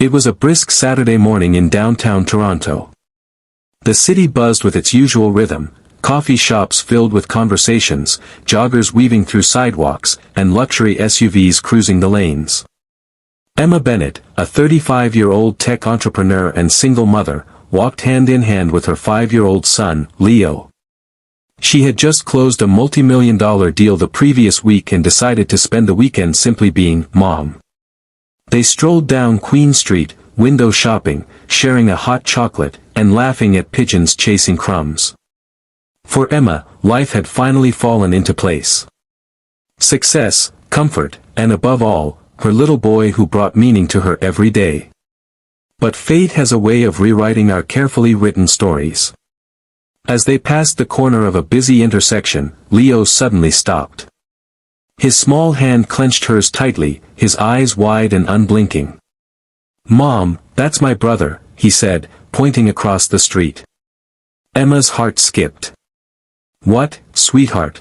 It was a brisk Saturday morning in downtown Toronto. The city buzzed with its usual rhythm, coffee shops filled with conversations, joggers weaving through sidewalks, and luxury SUVs cruising the lanes. Emma Bennett, a 35-year-old tech entrepreneur and single mother, walked hand in hand with her 5-year-old son, Leo. She had just closed a multi-million-dollar deal the previous week and decided to spend the weekend simply being Mom. They strolled down Queen Street, window shopping, sharing a hot chocolate, and laughing at pigeons chasing crumbs. For Emma, life had finally fallen into place. Success, comfort, and above all, her little boy who brought meaning to her every day. But fate has a way of rewriting our carefully written stories. As they passed the corner of a busy intersection, Leo suddenly stopped. His small hand clenched hers tightly, his eyes wide and unblinking. "Mom, that's my brother," he said, pointing across the street. Emma's heart skipped. "What, sweetheart?"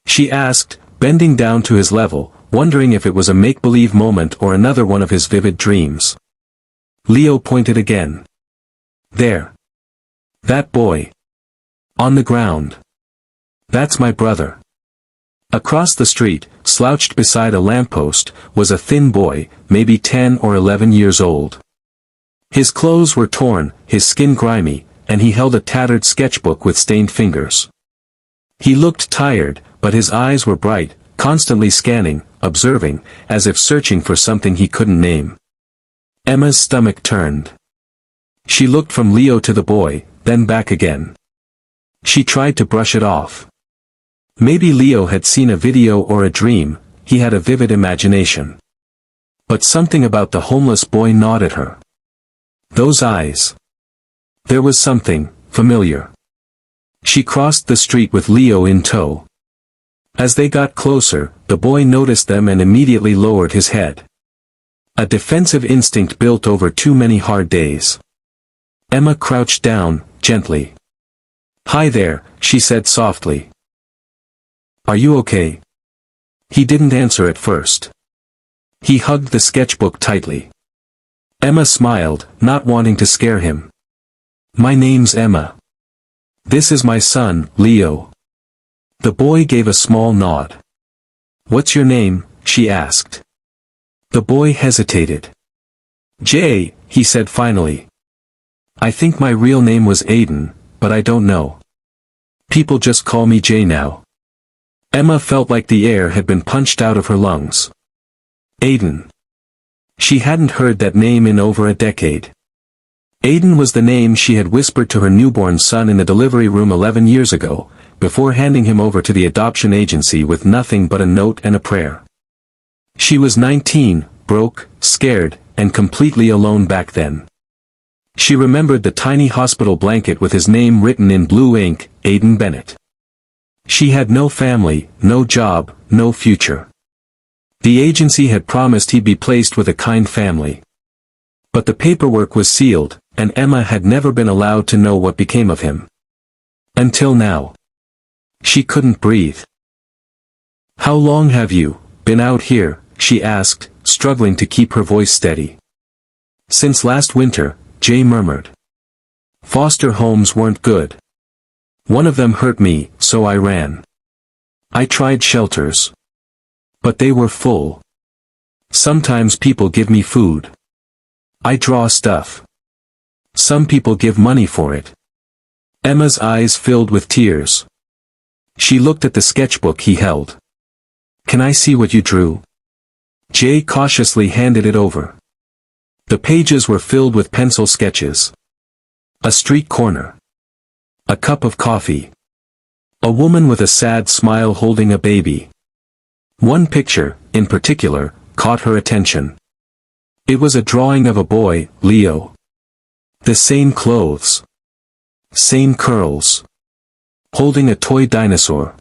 she asked, bending down to his level, wondering if it was a make-believe moment or another one of his vivid dreams. Leo pointed again. "There. That boy. On the ground. That's my brother." Across the street, slouched beside a lamppost, was a thin boy, maybe 10 or 11 years old. His clothes were torn, his skin grimy, and he held a tattered sketchbook with stained fingers. He looked tired, but his eyes were bright, constantly scanning, observing, as if searching for something he couldn't name. Emma's stomach turned. She looked from Leo to the boy, then back again. She tried to brush it off. Maybe Leo had seen a video or a dream, he had a vivid imagination. But something about the homeless boy gnawed at her. Those eyes. There was something familiar. She crossed the street with Leo in tow. As they got closer, the boy noticed them and immediately lowered his head. A defensive instinct built over too many hard days. Emma crouched down, gently. "Hi there," she said softly. "Are you okay?" He didn't answer at first. He hugged the sketchbook tightly. Emma smiled, not wanting to scare him. "My name's Emma. This is my son, Leo." The boy gave a small nod. "What's your name?" she asked. The boy hesitated. "Jay," he said finally. "I think my real name was Aiden, but I don't know. People just call me Jay now." Emma felt like the air had been punched out of her lungs. Aiden. She hadn't heard that name in over a decade. Aiden was the name she had whispered to her newborn son in the delivery room 11 years ago, before handing him over to the adoption agency with nothing but a note and a prayer. She was 19, broke, scared, and completely alone back then. She remembered the tiny hospital blanket with his name written in blue ink, Aiden Bennett. She had no family, no job, no future. The agency had promised he'd be placed with a kind family. But the paperwork was sealed, and Emma had never been allowed to know what became of him. Until now. She couldn't breathe. "How long have you been out here?" she asked, struggling to keep her voice steady. "Since last winter," Jay murmured. "Foster homes weren't good. One of them hurt me, so I ran. I tried shelters. But they were full. Sometimes people give me food. I draw stuff. Some people give money for it." Emma's eyes filled with tears. She looked at the sketchbook he held. "Can I see what you drew?" Jay cautiously handed it over. The pages were filled with pencil sketches. A street corner. A cup of coffee. A woman with a sad smile holding a baby. One picture, in particular, caught her attention. It was a drawing of a boy, Leo. The same clothes. Same curls. Holding a toy dinosaur.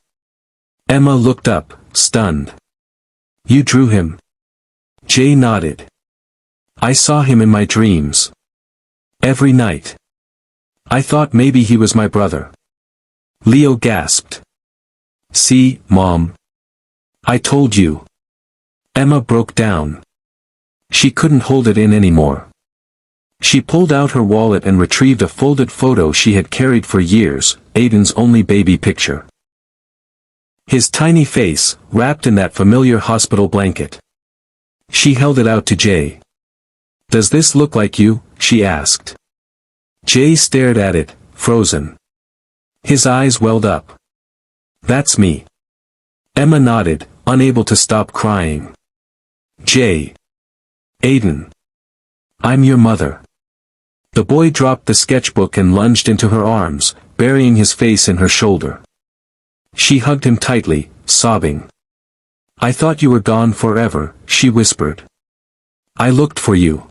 Emma looked up, stunned. "You drew him?" Jay nodded. "I saw him in my dreams. Every night. I thought maybe he was my brother." Leo gasped. "See, Mom. I told you." Emma broke down. She couldn't hold it in anymore. She pulled out her wallet and retrieved a folded photo she had carried for years, Aiden's only baby picture. His tiny face, wrapped in that familiar hospital blanket. She held it out to Jay. "Does this look like you?" she asked. Jay stared at it, frozen. His eyes welled up. "That's me." Emma nodded, unable to stop crying. "Jay. Aiden. I'm your mother." The boy dropped the sketchbook and lunged into her arms, burying his face in her shoulder. She hugged him tightly, sobbing. "I thought you were gone forever," she whispered. "I looked for you.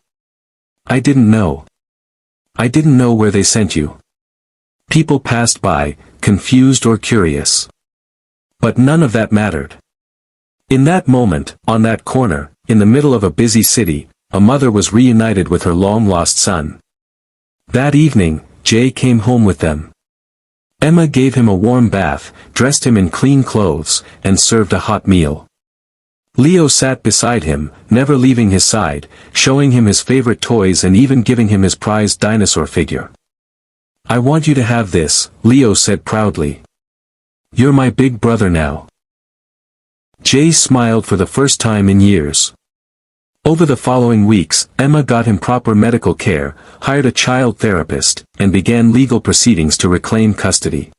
I didn't know. I didn't know where they sent you." People passed by, confused or curious. But none of that mattered. In that moment, on that corner, in the middle of a busy city, a mother was reunited with her long-lost son. That evening, Jay came home with them. Emma gave him a warm bath, dressed him in clean clothes, and served a hot meal. Leo sat beside him, never leaving his side, showing him his favorite toys and even giving him his prized dinosaur figure. "I want you to have this," Leo said proudly. "You're my big brother now." Jay smiled for the first time in years. Over the following weeks, Emma got him proper medical care, hired a child therapist, and began legal proceedings to reclaim custody.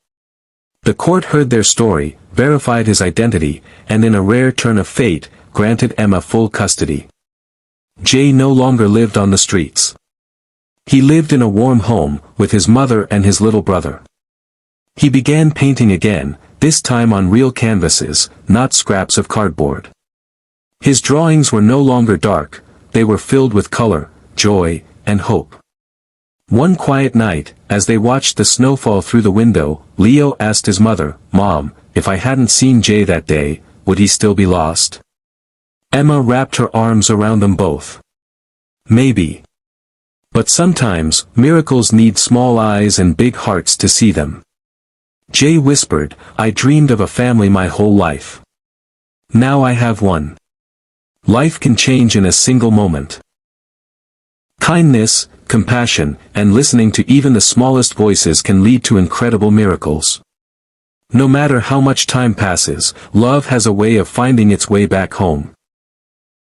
The court heard their story, verified his identity, and in a rare turn of fate, granted Emma full custody. Jay no longer lived on the streets. He lived in a warm home, with his mother and his little brother. He began painting again, this time on real canvases, not scraps of cardboard. His drawings were no longer dark, they were filled with color, joy, and hope. One quiet night, as they watched the snow fall through the window, Leo asked his mother, "Mom, if I hadn't seen Jay that day, would he still be lost?" Emma wrapped her arms around them both. "Maybe. But sometimes, miracles need small eyes and big hearts to see them." Jay whispered, "I dreamed of a family my whole life. Now I have one. Life can change in a single moment." Kindness, compassion, and listening to even the smallest voices can lead to incredible miracles. No matter how much time passes, love has a way of finding its way back home.